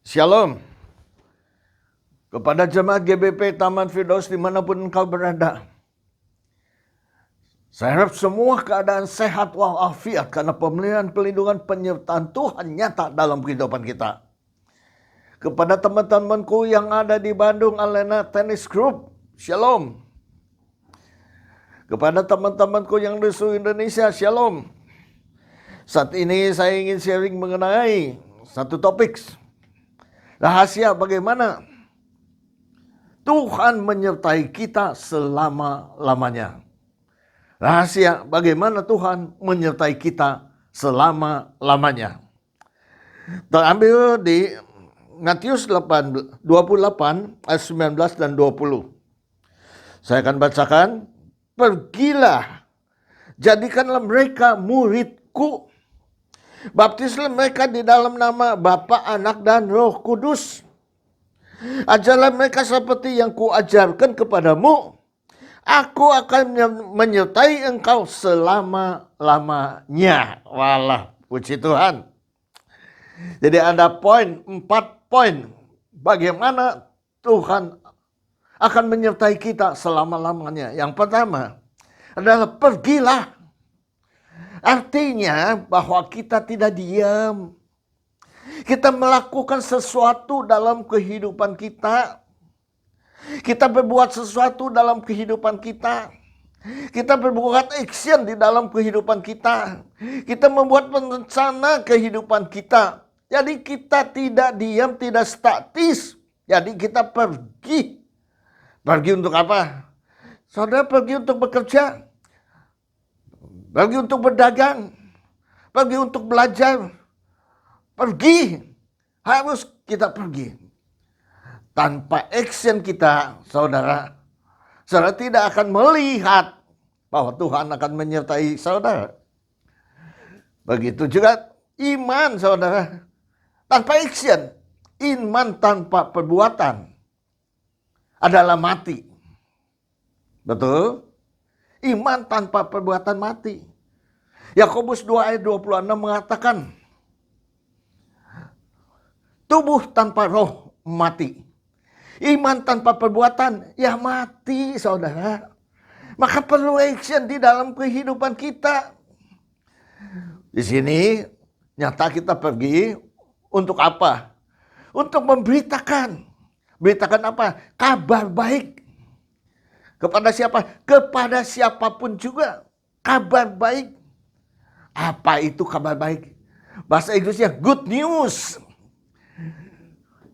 Shalom kepada jemaat GBP Taman Firdaus dimanapun engkau berada. Saya harap semua keadaan sehat walafiat karena pemeliharaan, pelindungan, penyertaan Tuhan nyata dalam kehidupan kita. Kepada teman-temanku yang ada di Bandung Alena Tennis Group, Shalom. Kepada teman-temanku yang di seluruh Indonesia, Shalom. Saat ini saya ingin sharing mengenai satu topik. Rahasia bagaimana Tuhan menyertai kita selama-lamanya. Rahasia bagaimana Tuhan menyertai kita selama-lamanya. Terambil di Matius 28 ayat 19 dan 20. Saya akan bacakan. Pergilah, jadikanlah mereka muridku. Baptislah mereka di dalam nama Bapa, Anak, dan Roh Kudus. Ajarlah mereka seperti yang kuajarkan kepadamu. Aku akan menyertai engkau selama-lamanya. Walah, puji Tuhan. Jadi ada 4 poin. Bagaimana Tuhan akan menyertai kita selama-lamanya. Yang pertama adalah pergilah. Artinya bahwa kita tidak diam. Kita melakukan sesuatu dalam kehidupan kita. Kita berbuat sesuatu dalam kehidupan kita. Kita berbuat action di dalam kehidupan kita. Kita membuat rencana kehidupan kita. Jadi kita tidak diam, tidak statis. Jadi kita pergi. Pergi untuk apa? Saudara pergi untuk bekerja. Pergi untuk berdagang, pergi untuk belajar, pergi, harus kita pergi. Tanpa action kita, saudara tidak akan melihat bahwa Tuhan akan menyertai saudara. Begitu juga iman, saudara. Tanpa action, iman tanpa perbuatan adalah mati. Betul? Iman tanpa perbuatan mati. Yakobus 2 ayat 26 mengatakan, tubuh tanpa roh mati. Iman tanpa perbuatan, ya mati, saudara. Maka perlu action di dalam kehidupan kita. Di sini nyata kita pergi untuk apa? Untuk memberitakan. Beritakan apa? Kabar baik. Kepada siapa? Kepada siapapun juga. Kabar baik. Apa itu kabar baik? Bahasa Inggrisnya good news.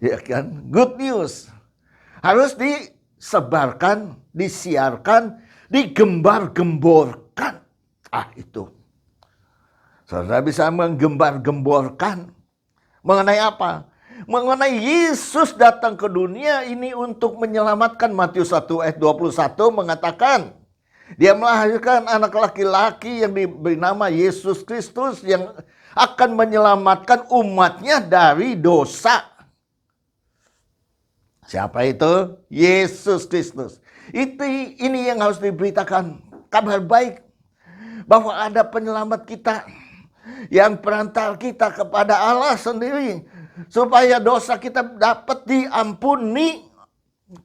Ya kan? Good news. Harus disebarkan, disiarkan, digembar-gemborkan. Itu. Saudara bisa menggembar-gemborkan. Mengenai apa? Mengenai Yesus datang ke dunia ini untuk menyelamatkan. Matius 1 ayat 21 mengatakan, dia melahirkan anak laki-laki yang diberi nama Yesus Kristus yang akan menyelamatkan umatnya dari dosa. Siapa itu? Yesus Kristus. Ini yang harus diberitakan. Kabar baik bahwa ada penyelamat kita yang perantar kita kepada Allah sendiri. Supaya dosa kita dapat diampuni.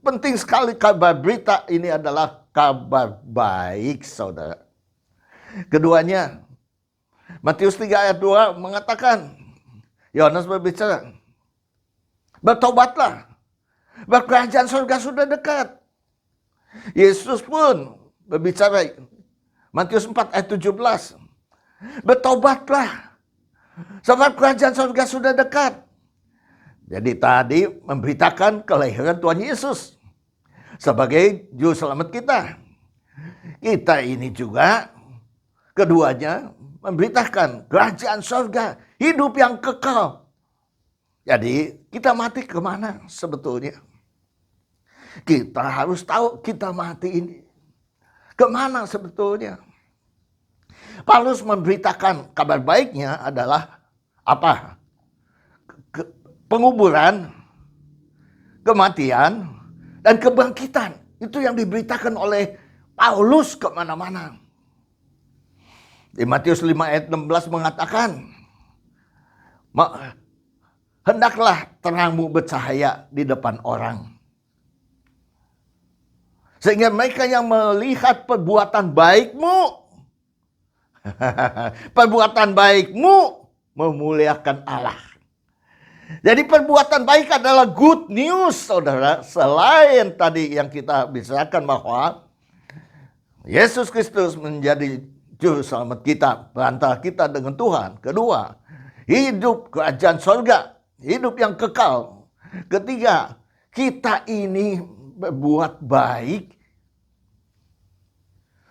Penting sekali kabar berita ini adalah kabar baik, saudara. Keduanya, Matius 3 ayat 2 mengatakan, Yohanes berbicara, bertobatlah, kerajaan surga sudah dekat. Yesus pun berbicara, Matius 4 ayat 17, bertobatlah, sebab kerajaan surga sudah dekat. Jadi tadi memberitakan kelahiran Tuhan Yesus sebagai juru selamat kita. Kita ini juga keduanya memberitakan kerajaan surga, hidup yang kekal. Jadi kita mati kemana sebetulnya? Kita harus tahu kita mati ini kemana sebetulnya. Paulus memberitakan kabar baiknya adalah apa? Penguburan, kematian, dan kebangkitan. Itu yang diberitakan oleh Paulus kemana-mana. Di Matius 5 ayat 16 mengatakan, hendaklah terangmu bercahaya di depan orang. Sehingga mereka yang melihat perbuatan baikmu, perbuatan baikmu memuliakan Allah. Jadi perbuatan baik adalah good news, saudara. Selain tadi yang kita bicarakan bahwa Yesus Kristus menjadi juru selamat kita, perantara kita dengan Tuhan. Kedua, hidup kerajaan surga, hidup yang kekal. Ketiga, kita ini berbuat baik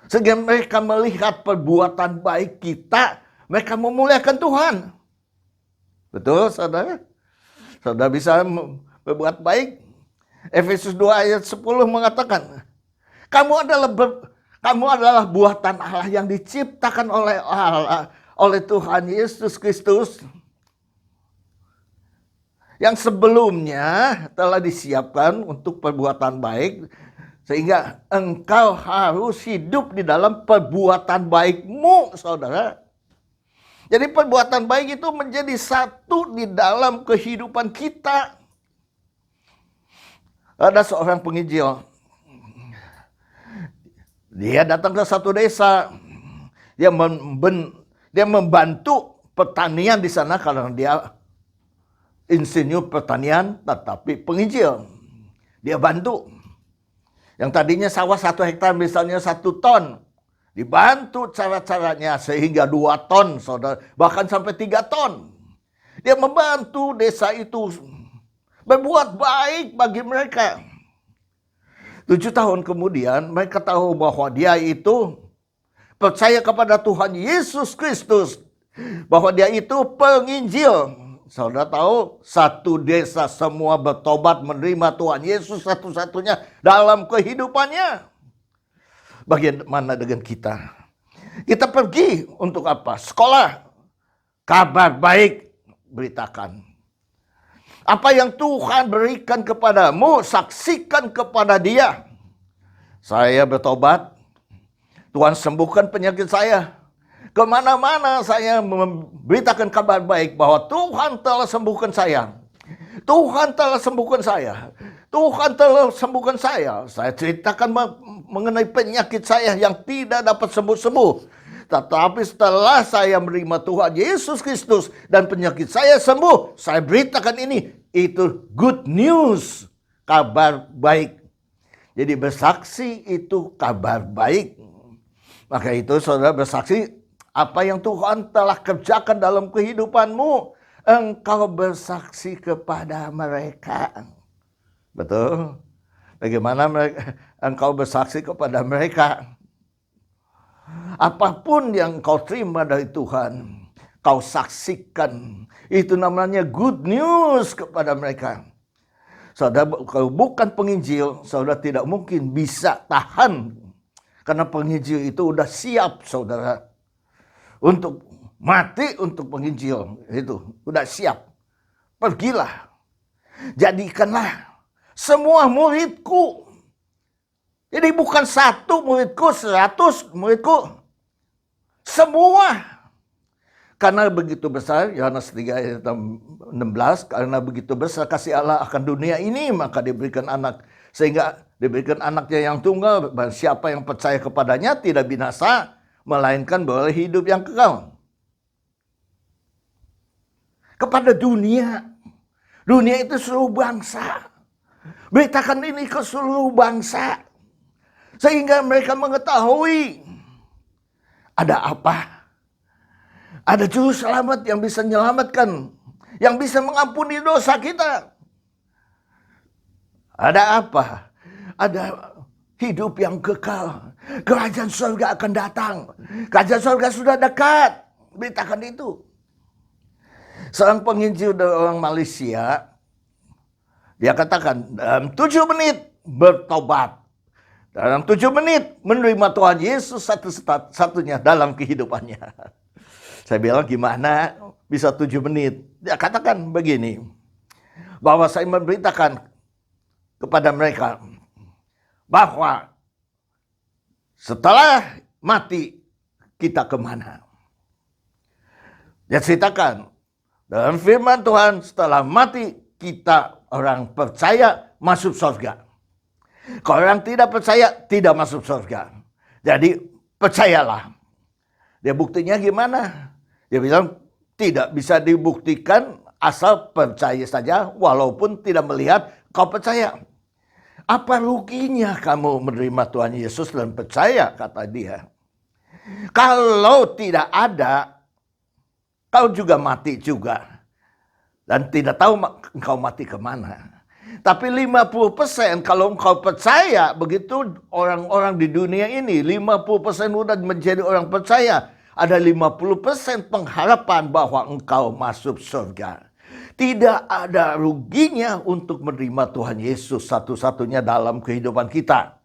sehingga mereka melihat perbuatan baik kita, mereka memuliakan Tuhan. Betul, saudara? Saudara bisa berbuat baik. Efesus 2 ayat 10 mengatakan, kamu adalah buatan Allah yang diciptakan oleh Allah, oleh Tuhan Yesus Kristus, yang sebelumnya telah disiapkan untuk perbuatan baik, sehingga engkau harus hidup di dalam perbuatan baikmu, saudara. Jadi perbuatan baik itu menjadi satu di dalam kehidupan kita. Ada seorang penginjil, dia datang ke satu desa, dia membantu pertanian di sana karena dia insinyur pertanian, tetapi penginjil. Dia bantu. Yang tadinya sawah 1 hektar misalnya 1 ton. Dibantu cara-caranya sehingga 2 ton, saudara. Bahkan sampai 3 ton. Dia membantu desa itu berbuat baik bagi mereka. 7 tahun kemudian mereka tahu bahwa dia itu percaya kepada Tuhan Yesus Kristus. Bahwa dia itu penginjil. Saudara tahu, satu desa semua bertobat menerima Tuhan Yesus satu-satunya dalam kehidupannya. Bagaimana dengan kita? Kita pergi untuk apa? Sekolah. Kabar baik beritakan. Apa yang Tuhan berikan kepadamu, saksikan kepada dia. Saya bertobat, Tuhan sembuhkan penyakit saya. Kemana-mana saya memberitakan kabar baik bahwa Tuhan telah sembuhkan saya. Tuhan telah sembuhkan saya. Tuhan telah sembuhkan saya. Saya ceritakan mengenai penyakit saya yang tidak dapat sembuh-sembuh. Tetapi setelah saya menerima Tuhan Yesus Kristus dan penyakit saya sembuh, saya beritakan ini. Itu good news. Kabar baik. Jadi bersaksi itu kabar baik. Maka itu saudara bersaksi apa yang Tuhan telah kerjakan dalam kehidupanmu, engkau bersaksi kepada mereka. Betul? Bagaimana engkau bersaksi kepada mereka? Apapun yang kau terima dari Tuhan, kau saksikan. Itu namanya good news kepada mereka. Saudara, kalau bukan penginjil, saudara tidak mungkin bisa tahan. Karena penginjil itu udah siap, saudara. Untuk mati untuk penginjil itu udah siap. Pergilah, jadikanlah semua muridku. Jadi bukan 1 muridku, 100 muridku, semua. Karena begitu besar, Yohanes 3 ayat 16, karena begitu besar kasih Allah akan dunia ini, maka diberikan anak, sehingga diberikan anaknya yang tunggal, dan siapa yang percaya kepadanya tidak binasa, melainkan boleh hidup yang kekal. Kepada dunia. Dunia itu seluruh bangsa. Beritakan ini ke seluruh bangsa. Sehingga mereka mengetahui ada apa. Ada juru selamat yang bisa menyelamatkan. Yang bisa mengampuni dosa kita. Ada apa? Ada hidup yang kekal. Kerajaan surga akan datang. Kerajaan surga sudah dekat. Beritakan itu. Seorang penginjil dari orang Malaysia, dia katakan dalam 7 menit bertobat. Dalam 7 menit menerima Tuhan Yesus satu-satunya dalam kehidupannya. Saya bilang gimana bisa 7 menit? Dia katakan begini. Bahwa saya memberitakan kepada mereka bahwa setelah mati kita kemana? Dia ceritakan Dalam firman Tuhan, setelah mati kita orang percaya masuk surga. Kalau orang tidak percaya tidak masuk surga. Jadi percayalah. Dia buktinya gimana? Dia bilang tidak bisa dibuktikan asal percaya saja walaupun tidak melihat kau percaya. Apa ruginya kamu menerima Tuhan Yesus dan percaya, kata dia. Kalau tidak ada, kau juga mati juga. Dan tidak tahu engkau mati kemana. Tapi 50% kalau engkau percaya, begitu orang-orang di dunia ini, 50% sudah menjadi orang percaya. Ada 50% pengharapan bahwa engkau masuk surga. Tidak ada ruginya untuk menerima Tuhan Yesus satu-satunya dalam kehidupan kita.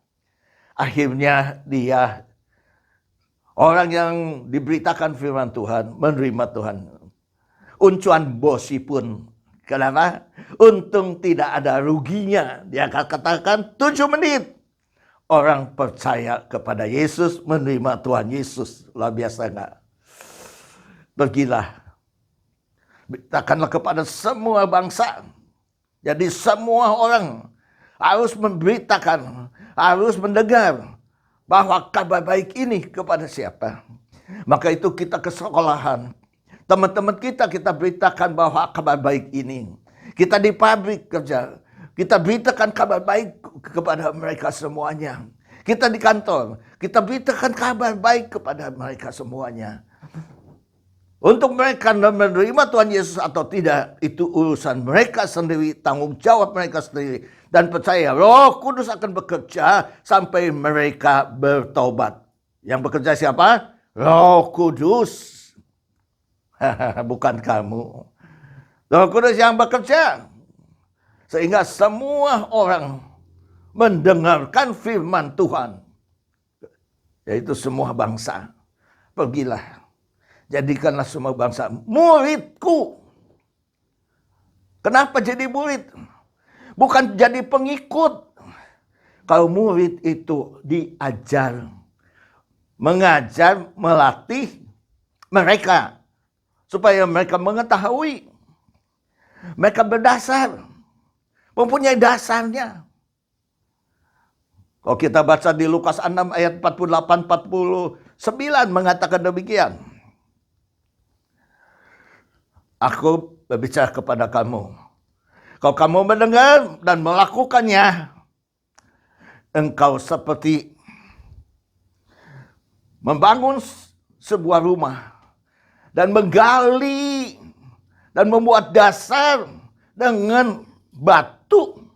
Akhirnya dia, orang yang diberitakan firman Tuhan, menerima Tuhan. Uncuan bosi pun. Kenapa? Untung tidak ada ruginya. Dia akan katakan 7 menit. Orang percaya kepada Yesus, menerima Tuhan Yesus. Luar biasa enggak? Pergilah. Beritakanlah kepada semua bangsa. Jadi semua orang harus memberitakan, harus mendengar bahwa kabar baik ini kepada siapa. Maka itu kita ke sekolahan. Teman-teman kita beritakan bahwa kabar baik ini. Kita di pabrik kerja. Kita beritakan kabar baik kepada mereka semuanya. Kita di kantor. Kita beritakan kabar baik kepada mereka semuanya. Untuk mereka menerima Tuhan Yesus atau tidak, itu urusan mereka sendiri, tanggung jawab mereka sendiri. Dan percaya Roh Kudus akan bekerja sampai mereka bertobat. Yang bekerja siapa? Roh Kudus. Bukan kamu. Roh Kudus yang bekerja. Sehingga semua orang mendengarkan firman Tuhan. Yaitu semua bangsa. Pergilah. Jadikanlah semua bangsa muridku. Kenapa jadi murid? Bukan jadi pengikut. Kalau murid itu diajar, mengajar, melatih mereka. Supaya mereka mengetahui. Mereka berdasar. Mempunyai dasarnya. Kalau kita baca di Lukas 6 ayat 48-49 mengatakan demikian. Aku berbicara kepada kamu. Kalau kamu mendengar dan melakukannya, engkau seperti membangun sebuah rumah dan menggali dan membuat dasar dengan batu.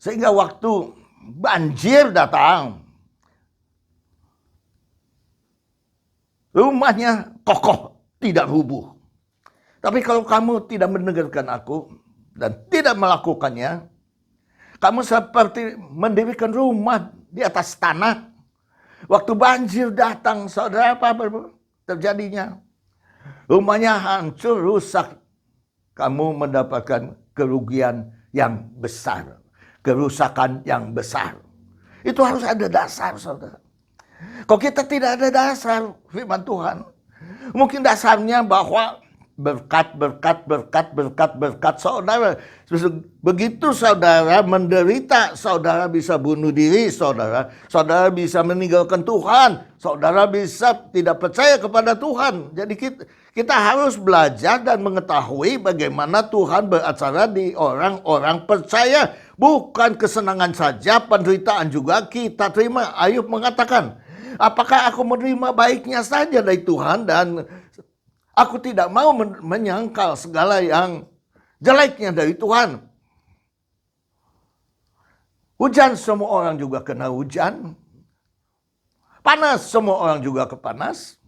Sehingga waktu banjir datang, rumahnya kokoh, tidak rubuh. Tapi kalau kamu tidak mendengarkan aku dan tidak melakukannya, kamu seperti mendirikan rumah di atas tanah. Waktu banjir datang, saudara, apa terjadinya? Rumahnya hancur, rusak. Kamu mendapatkan kerugian yang besar. Kerusakan yang besar. Itu harus ada dasar, saudara. Kalau kita tidak ada dasar firman Tuhan, mungkin dasarnya bahwa berkat, saudara. Begitu saudara menderita, saudara bisa bunuh diri, saudara. Saudara bisa meninggalkan Tuhan. Saudara bisa tidak percaya kepada Tuhan. Jadi kita harus belajar dan mengetahui bagaimana Tuhan beracara di orang-orang percaya. Bukan kesenangan saja, penderitaan juga kita terima. Ayub mengatakan, apakah aku menerima baiknya saja dari Tuhan dan aku tidak mau menyangkal segala yang jeleknya dari Tuhan. Hujan, semua orang juga kena hujan. Panas, semua orang juga kepanas.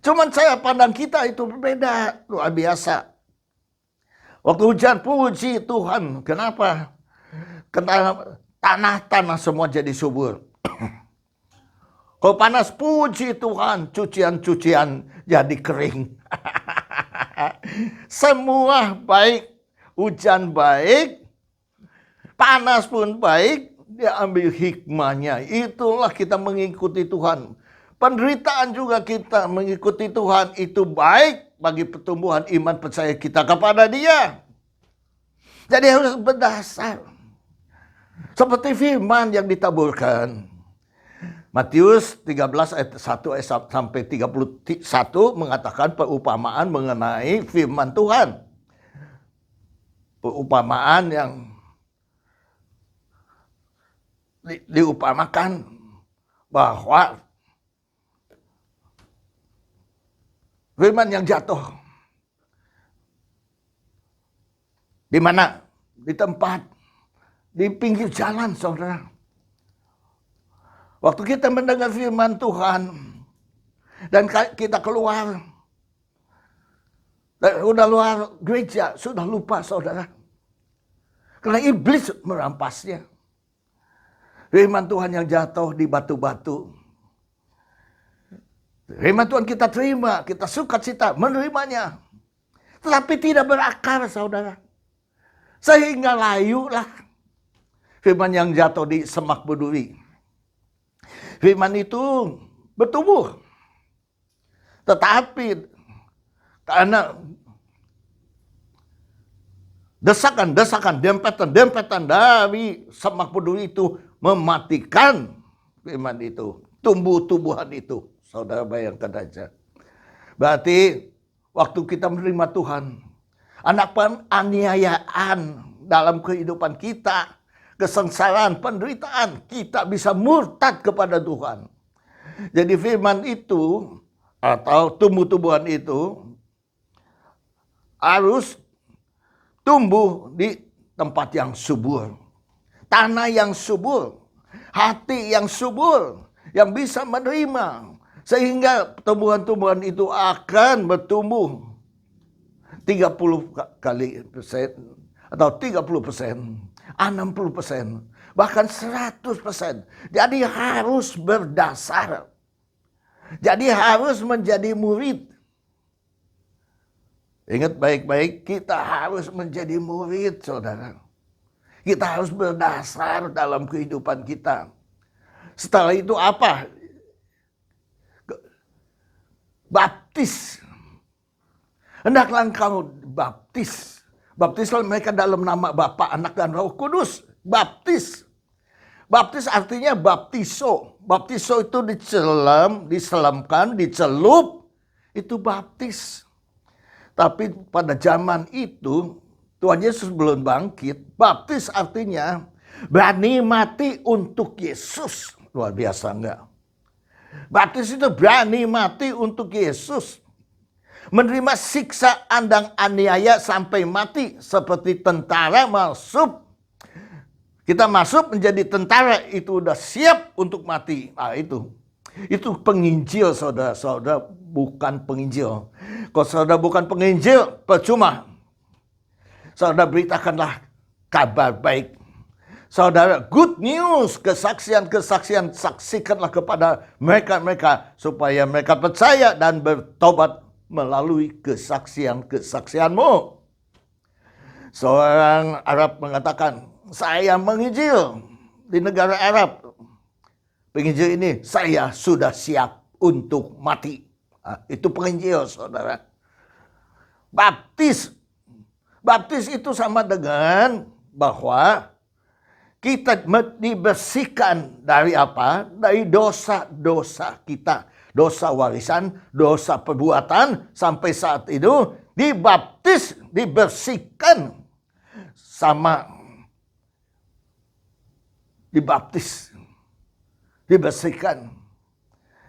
Cuman saya pandang kita itu berbeda, luar biasa. Waktu hujan, puji Tuhan. Kenapa? Karena tanah-tanah semua jadi subur. Kalau panas, puji Tuhan, cucian-cucian jadi kering. Semua baik, hujan baik, panas pun baik, dia ambil hikmahnya. Itulah kita mengikuti Tuhan. Penderitaan juga kita mengikuti Tuhan, itu baik bagi pertumbuhan iman percaya kita kepada Dia. Jadi harus berdasar. Seperti firman yang ditaburkan. Matius 13 ayat 1 sampai 31 mengatakan perumpamaan mengenai firman Tuhan. Perumpamaan yang diupamakan bahwa firman yang jatuh di mana? Di tempat, di pinggir jalan, saudara. Waktu kita mendengar firman Tuhan dan kita keluar, udah luar gereja, sudah lupa, saudara. Karena iblis merampasnya. Firman Tuhan yang jatuh di batu-batu. Firman Tuhan kita terima, kita sukacita menerimanya. Tetapi tidak berakar, saudara. Sehingga layulah firman yang jatuh di semak berduri. Firman itu bertumbuh. Tetapi karena desakan, dempetan dari semak berduri itu mematikan firman itu. Tumbuh-tumbuhan itu. Saudara bayangkan aja. Berarti waktu kita menerima Tuhan, anak penganiayaan dalam kehidupan kita, kesengsaraan, penderitaan, kita bisa murtad kepada Tuhan. Jadi firman itu atau tumbuh-tumbuhan itu harus tumbuh di tempat yang subur. Tanah yang subur, hati yang subur, yang bisa menerima. Sehingga tumbuhan-tumbuhan itu akan bertumbuh 30 kali persen atau 30%, 60%, bahkan 100%. Jadi harus berdasar. Jadi harus menjadi murid. Ingat baik-baik, kita harus menjadi murid, saudara. Kita harus berdasar dalam kehidupan kita. Setelah itu apa? Baptis. Hendaklah engkau baptis. Baptislah mereka dalam nama Bapa, Anak, dan Roh Kudus. Baptis. Baptis artinya baptiso. Baptiso itu diselamkan, dicelup. Itu baptis. Tapi pada zaman itu, Tuhan Yesus belum bangkit. Baptis artinya berani mati untuk Yesus. Luar biasa enggak? Baptis itu berani mati untuk Yesus. Menerima siksa andang aniaya sampai mati. Seperti tentara masuk. Kita masuk menjadi tentara, itu udah siap untuk mati. Nah itu penginjil, saudara-saudara, bukan penginjil. Kalau saudara bukan penginjil, percuma. Saudara beritakanlah kabar baik. Saudara, good news, kesaksian-kesaksian, saksikanlah kepada mereka-mereka supaya mereka percaya dan bertobat melalui kesaksian-kesaksianmu. Seorang Arab mengatakan, saya menginjil di negara Arab. Penginjil ini, saya sudah siap untuk mati. Nah, itu penginjil, saudara. Baptis itu sama dengan bahwa kita dibersihkan dari apa? Dari dosa-dosa kita. Dosa warisan, dosa perbuatan. Sampai saat itu dibaptis, dibersihkan. Dibaptis. Dibersihkan.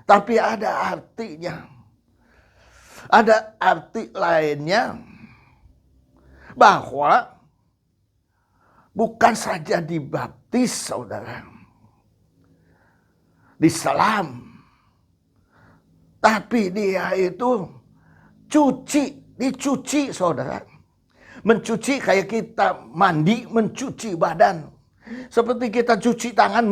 Tapi ada artinya. Ada arti lainnya. Bahwa bukan saja dibaptis, saudara. Diselam. Tapi dia itu dicuci, saudara. Mencuci kayak kita mandi, mencuci badan. Seperti kita cuci tangan,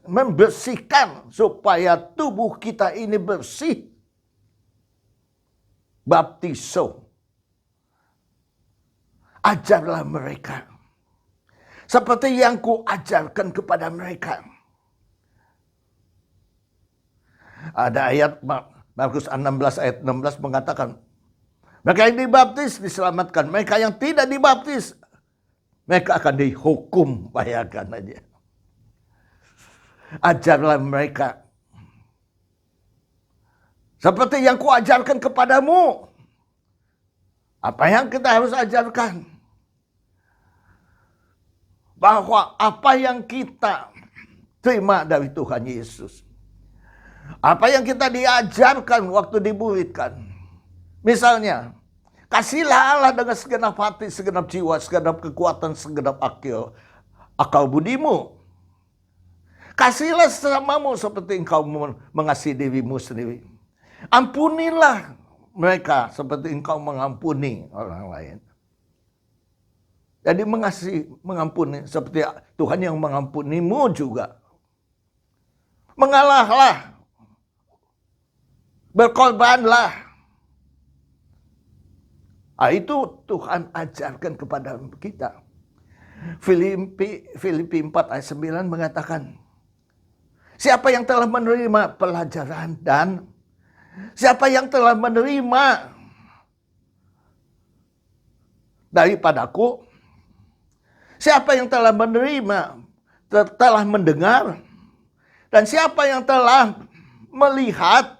membersihkan. Supaya tubuh kita ini bersih. Baptiso. Ajarlah mereka. Seperti yang kuajarkan kepada mereka. Ada ayat Markus 16 ayat 16 mengatakan, Mereka yang dibaptis diselamatkan. Mereka yang tidak dibaptis, mereka akan dihukum. Bayangkan aja. Ajarlah mereka seperti yang kuajarkan kepadamu. Apa yang kita harus ajarkan? Bahwa apa yang kita terima dari Tuhan Yesus, apa yang kita diajarkan waktu dimuridkan. Misalnya, kasihlah Allah dengan segenap hati, segenap jiwa, segenap kekuatan, segenap akal budimu. Kasihlah sesamamu seperti engkau mengasihi dirimu sendiri. Ampunilah mereka seperti engkau mengampuni orang lain. Jadi mengampuni seperti Tuhan yang mengampunimu juga. Mengalahlah. Berkorbanlah. Itu Tuhan ajarkan kepada kita. Filipi 4 ayat 9 mengatakan, siapa yang telah menerima pelajaran dan siapa yang telah menerima daripadaku, siapa yang telah menerima, telah mendengar, dan siapa yang telah melihat,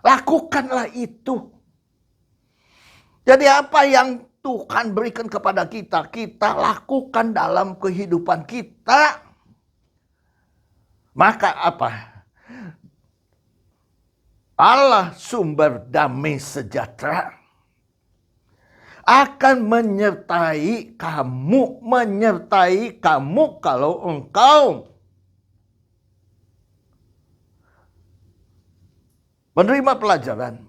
lakukanlah itu. Jadi apa yang Tuhan berikan kepada kita, kita lakukan dalam kehidupan kita. Maka apa? Allah sumber damai sejahtera akan menyertai kamu kalau engkau menerima pelajaran.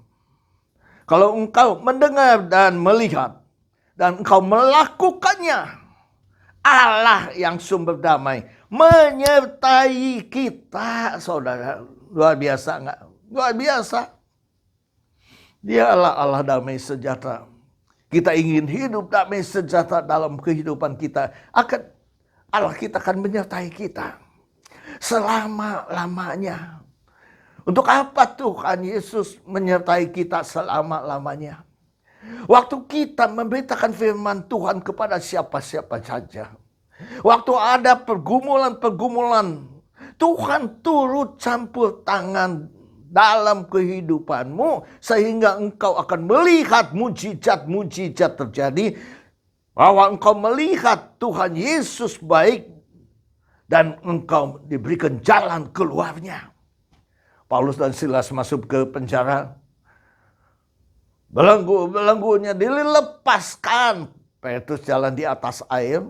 Kalau engkau mendengar dan melihat dan engkau melakukannya, Allah yang sumber damai menyertai kita, saudara. Luar biasa enggak? Luar biasa. Dialah Allah damai sejahtera. Kita ingin hidup damai sejahtera dalam kehidupan kita. Allah kita akan menyertai kita selama-lamanya. Untuk apa Tuhan Yesus menyertai kita selama-lamanya? Waktu kita memberitakan firman Tuhan kepada siapa-siapa saja. Waktu ada pergumulan-pergumulan, Tuhan turut campur tangan dalam kehidupanmu sehingga engkau akan melihat mujizat-mujizat terjadi, bahwa engkau melihat Tuhan Yesus baik dan engkau diberikan jalan keluarnya. Paulus dan Silas masuk ke penjara, belenggu-belenggunya dilepaskan, Petrus jalan di atas air,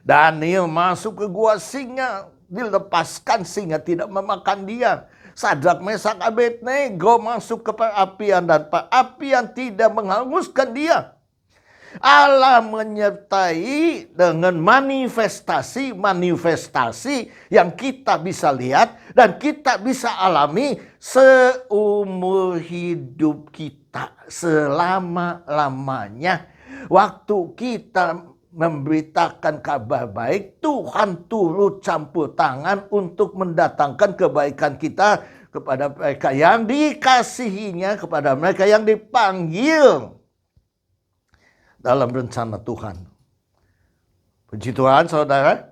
Daniel masuk ke gua singa, dilepaskan singa tidak memakan dia. Sadrak, Mesak, Abednego masuk ke perapian dan perapian tidak menghanguskan dia. Allah menyertai dengan manifestasi yang kita bisa lihat dan kita bisa alami seumur hidup kita, selama-lamanya. Waktu kita memberitakan kabar baik, Tuhan turut campur tangan untuk mendatangkan kebaikan kita kepada mereka yang dikasihinya, kepada mereka yang dipanggil dalam rencana Tuhan. Puji Tuhan, saudara,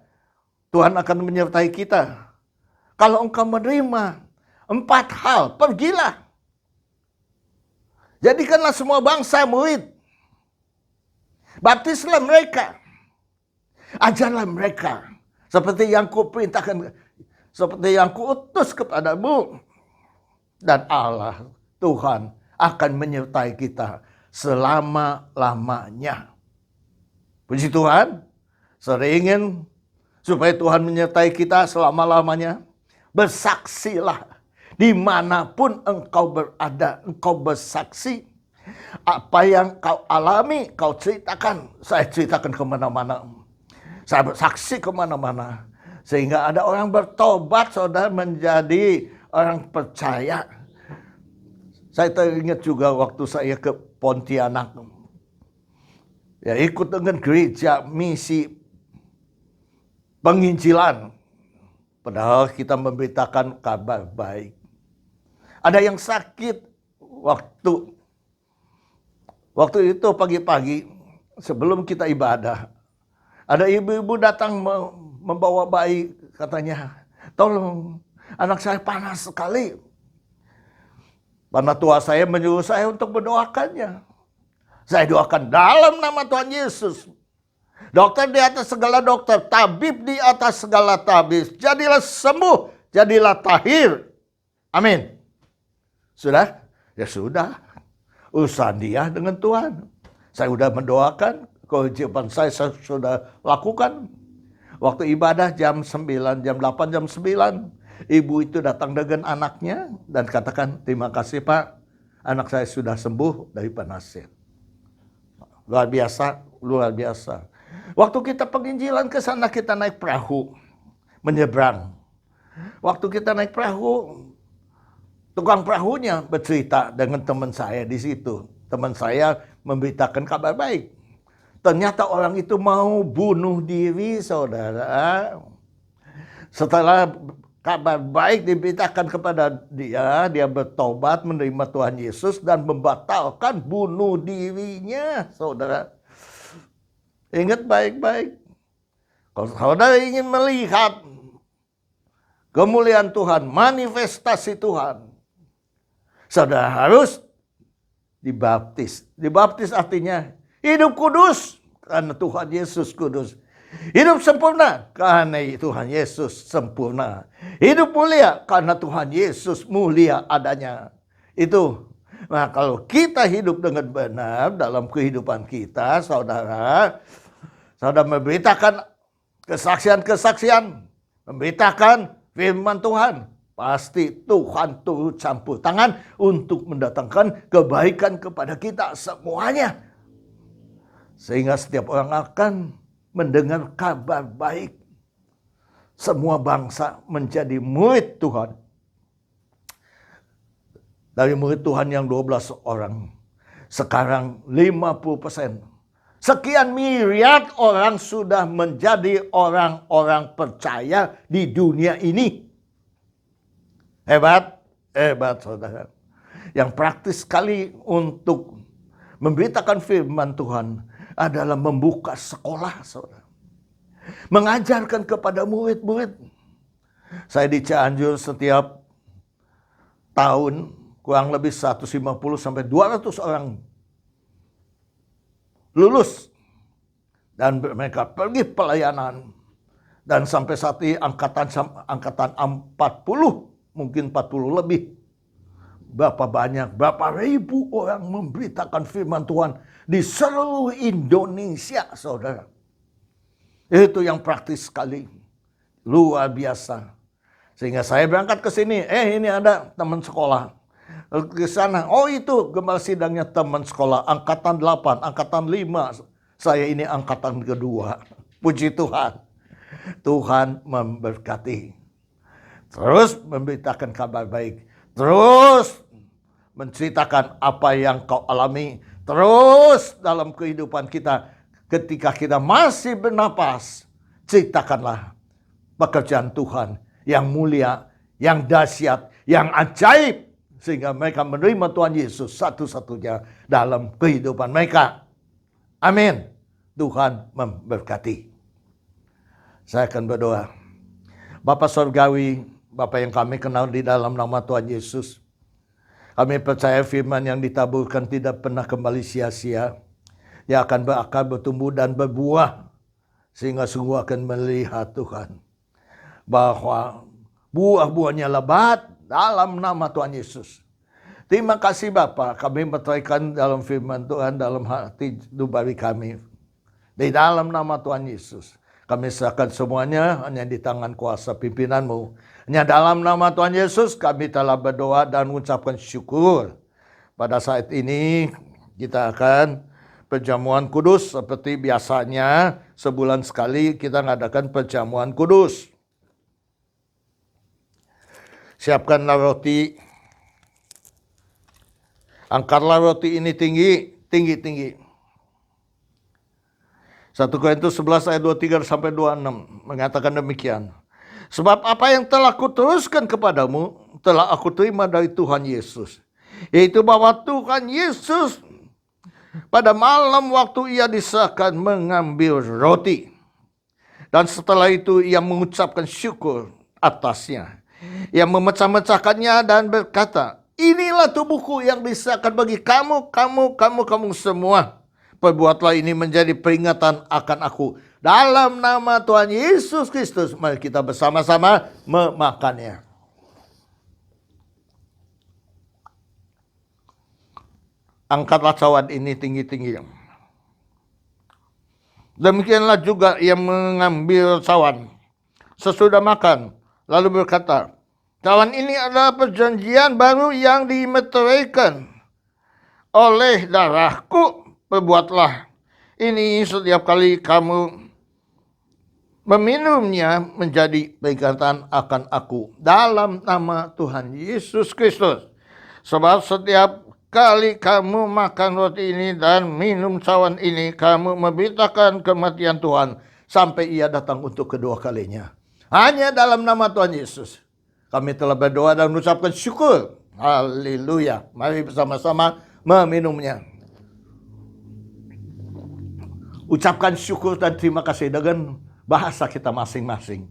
Tuhan akan menyertai kita. Kalau engkau menerima 4 hal, pergilah. Jadikanlah semua bangsa murid. Baptislah mereka. Ajarlah mereka. Seperti yang kuperintahkan, seperti yang kuutus kepadamu. Dan Allah, Tuhan, akan menyertai kita selama-lamanya. Puji Tuhan. Saya ingin supaya Tuhan menyertai kita selama-lamanya. Bersaksilah. Dimanapun engkau berada, engkau bersaksi. Apa yang kau alami, kau ceritakan. Saya ceritakan kemana-mana. Saya bersaksi kemana-mana. Sehingga ada orang bertobat, saudara, menjadi orang percaya. Saya teringat juga waktu saya ke Pontianak. Ya, ikut dengan gereja misi penginjilan. Padahal kita memberitakan kabar baik. Ada yang sakit, waktu itu pagi-pagi sebelum kita ibadah, ada ibu-ibu datang membawa bayi, katanya, tolong anak saya panas sekali. Panatua saya menyuruh saya untuk mendoakannya. Saya doakan dalam nama Tuhan Yesus. Dokter di atas segala dokter, tabib di atas segala tabib. Jadilah sembuh, jadilah tahir. Amin. Sudah? Ya sudah. Urusan dia dengan Tuhan. Saya sudah mendoakan, kewajiban saya sudah lakukan. Waktu ibadah jam 9, jam 8, jam 9. Ibu itu datang dengan anaknya dan katakan, terima kasih Pak, anak saya sudah sembuh dari panasnya. Luar biasa, luar biasa. Waktu kita penginjilan ke sana, kita naik perahu, menyeberang. Waktu kita naik perahu, tukang perahunya bercerita dengan teman saya di situ. Teman saya memberitakan kabar baik. Ternyata orang itu mau bunuh diri, saudara. Setelah kabar baik diberitakan kepada dia, dia bertobat, menerima Tuhan Yesus dan membatalkan bunuh dirinya, saudara. Ingat baik-baik. Kalau saudara ingin melihat kemuliaan Tuhan, manifestasi Tuhan, saudara harus dibaptis. Dibaptis artinya hidup kudus karena Tuhan Yesus kudus. Hidup sempurna karena Tuhan Yesus sempurna. Hidup mulia karena Tuhan Yesus mulia adanya. Itu. Nah, kalau kita hidup dengan benar dalam kehidupan kita, saudara memberitakan kesaksian-kesaksian, memberitakan firman Tuhan, pasti Tuhan turut campur tangan untuk mendatangkan kebaikan kepada kita semuanya. Sehingga setiap orang akan mendengar kabar baik. Semua bangsa menjadi murid Tuhan. Dari murid Tuhan yang 12 orang, sekarang 50%. Sekian miliar orang sudah menjadi orang-orang percaya di dunia ini. Hebat, hebat saudara. Yang praktis sekali untuk memberitakan firman Tuhan adalah membuka sekolah, saudara. Mengajarkan kepada murid-murid. Saya di Cianjur setiap tahun kurang lebih 150 sampai 200 orang lulus. Dan mereka pergi pelayanan. Dan sampai saat ini angkatan 40, mungkin 40 lebih. Berapa banyak, berapa ribu orang memberitakan firman Tuhan di seluruh Indonesia, saudara. Itu yang praktis sekali. Luar biasa. Sehingga saya berangkat ke sini, ini ada teman sekolah. Ke sana, oh itu gembala sidangnya teman sekolah, angkatan 8, angkatan 5. Saya ini angkatan kedua. Puji Tuhan. Tuhan memberkati. Terus memberitakan kabar baik. Terus menceritakan apa yang kau alami. Terus dalam kehidupan kita, ketika kita masih bernapas, ceritakanlah pekerjaan Tuhan yang mulia, yang dahsyat, yang ajaib. Sehingga mereka menerima Tuhan Yesus satu-satunya dalam kehidupan mereka. Amin. Tuhan memberkati. Saya akan berdoa. Bapa Surgawi, Bapa yang kami kenal di dalam nama Tuhan Yesus. Kami percaya firman yang ditaburkan tidak pernah kembali sia-sia. Dia akan berakar, bertumbuh dan berbuah. Sehingga sungguh akan melihat Tuhan. Bahwa buah-buahnya lebat dalam nama Tuhan Yesus. Terima kasih Bapa, kami meteraikan dalam firman Tuhan dalam hati nurani kami. Di dalam nama Tuhan Yesus. Kami serahkan semuanya hanya di tangan kuasa pimpinan-Mu. Hanya dalam nama Tuhan Yesus kami telah berdoa dan mengucapkan syukur. Pada saat ini kita akan perjamuan kudus seperti biasanya. Sebulan sekali kita mengadakan perjamuan kudus. Siapkanlah roti. Angkatlah roti ini tinggi. 1 Korintus 11 ayat 23 sampai 26 mengatakan demikian. Sebab apa yang telah kuteruskan kepadamu telah aku terima dari Tuhan Yesus. Yaitu bahwa Tuhan Yesus pada malam waktu ia diserahkan mengambil roti. Dan setelah itu ia mengucapkan syukur atasnya. Ia memecah-mecahkannya dan berkata, inilah tubuhku yang diserahkan bagi kamu semua. Perbuatlah ini menjadi peringatan akan aku. Dalam nama Tuhan Yesus Kristus, mari kita bersama-sama memakannya. Angkatlah cawan ini tinggi-tinggi. Demikianlah juga ia mengambil cawan sesudah makan, lalu berkata, cawan ini adalah perjanjian baru yang dimeteraikan oleh darahku. Perbuatlah ini setiap kali kamu meminumnya menjadi peringatan akan aku. Dalam nama Tuhan Yesus Kristus. Sebab setiap kali kamu makan roti ini dan minum cawan ini, kamu memberitakan kematian Tuhan sampai ia datang untuk kedua kalinya. Hanya dalam nama Tuhan Yesus kami telah berdoa dan mengucapkan syukur. Haleluya. Mari bersama-sama meminumnya. Ucapkan syukur dan terima kasih dengan bahasa kita masing-masing.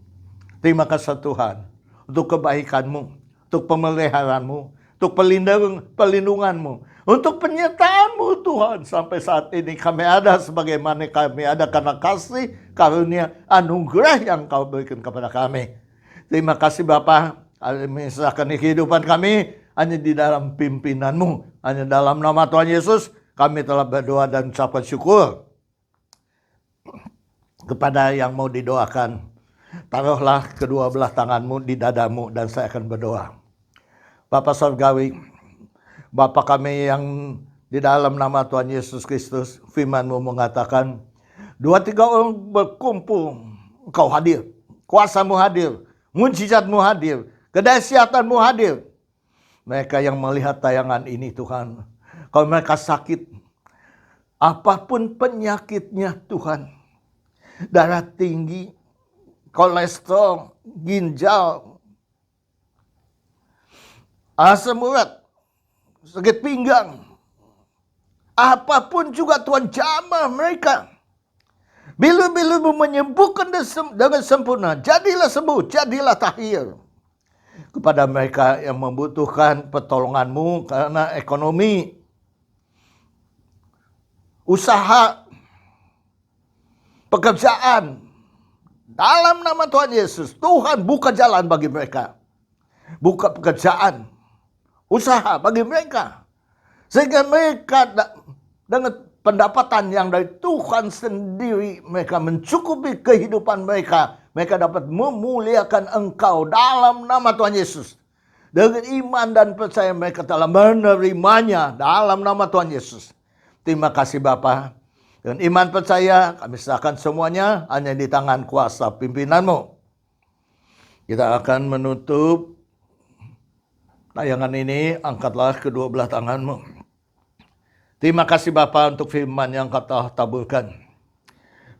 Terima kasih Tuhan untuk kebaikan-Mu, untuk pemeliharaanmu, untuk perlindungan-Mu, untuk penyertaan-Mu Tuhan. Sampai saat ini kami ada sebagaimana kami ada karena kasih, karunia, anugerah yang Kau berikan kepada kami. Terima kasih Bapa. Misalkan kehidupan kami hanya di dalam pimpinan-Mu. Hanya dalam nama Tuhan Yesus kami telah berdoa dan ucapkan syukur. Kepada yang mau didoakan, taruhlah kedua belah tanganmu di dadamu dan saya akan berdoa. Bapa Surgawi, Bapa kami yang di dalam nama Tuhan Yesus Kristus, firman-Mu mengatakan, 2-3 orang berkumpul, Engkau hadir, kuasa-Mu hadir, mujizat-Mu hadir, kedahsyatan-Mu hadir. Mereka yang melihat tayangan ini Tuhan, kalau mereka sakit, apapun penyakitnya Tuhan, darah tinggi, kolesterol, ginjal, asam urat, sakit pinggang, apapun juga Tuhan jamah mereka. Bila-bila menyembuhkan dengan sempurna, jadilah sembuh, jadilah tahir. Kepada mereka yang membutuhkan pertolongan-Mu karena ekonomi, usaha, pekerjaan, dalam nama Tuhan Yesus, Tuhan buka jalan bagi mereka. Buka pekerjaan, usaha bagi mereka. Sehingga mereka dengan pendapatan yang dari Tuhan sendiri, mereka mencukupi kehidupan mereka. Mereka dapat memuliakan Engkau dalam nama Tuhan Yesus. Dengan iman dan percaya mereka telah menerimanya dalam nama Tuhan Yesus. Terima kasih Bapa. Dengan iman percaya kami serahkan semuanya hanya di tangan kuasa pimpinan-Mu. Kita akan menutup tayangan ini, angkatlah kedua belah tangan-Mu. Terima kasih Bapa untuk firman yang Kau telah taburkan.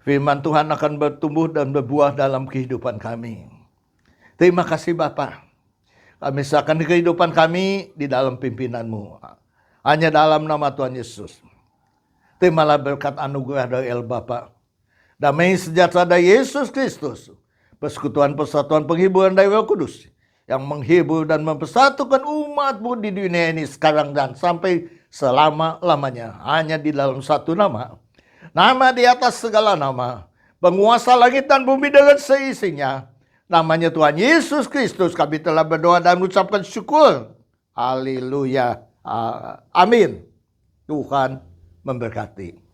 Firman Tuhan akan bertumbuh dan berbuah dalam kehidupan kami. Terima kasih Bapa. Kami serahkan kehidupan kami di dalam pimpinan-Mu. Hanya dalam nama Tuhan Yesus. Terimalah berkat anugerah dari El Bapa, damai sejahtera dari Yesus Kristus, persekutuan persatuan penghiburan dari Roh Kudus, yang menghibur dan mempersatukan umat-Mu di dunia ini sekarang dan sampai selama-lamanya. Hanya di dalam satu nama, nama di atas segala nama, penguasa langit dan bumi dengan seisinya, namanya Tuhan Yesus Kristus. Kami telah berdoa dan mengucapkan syukur. Haleluya. Amin. Tuhan memberkati.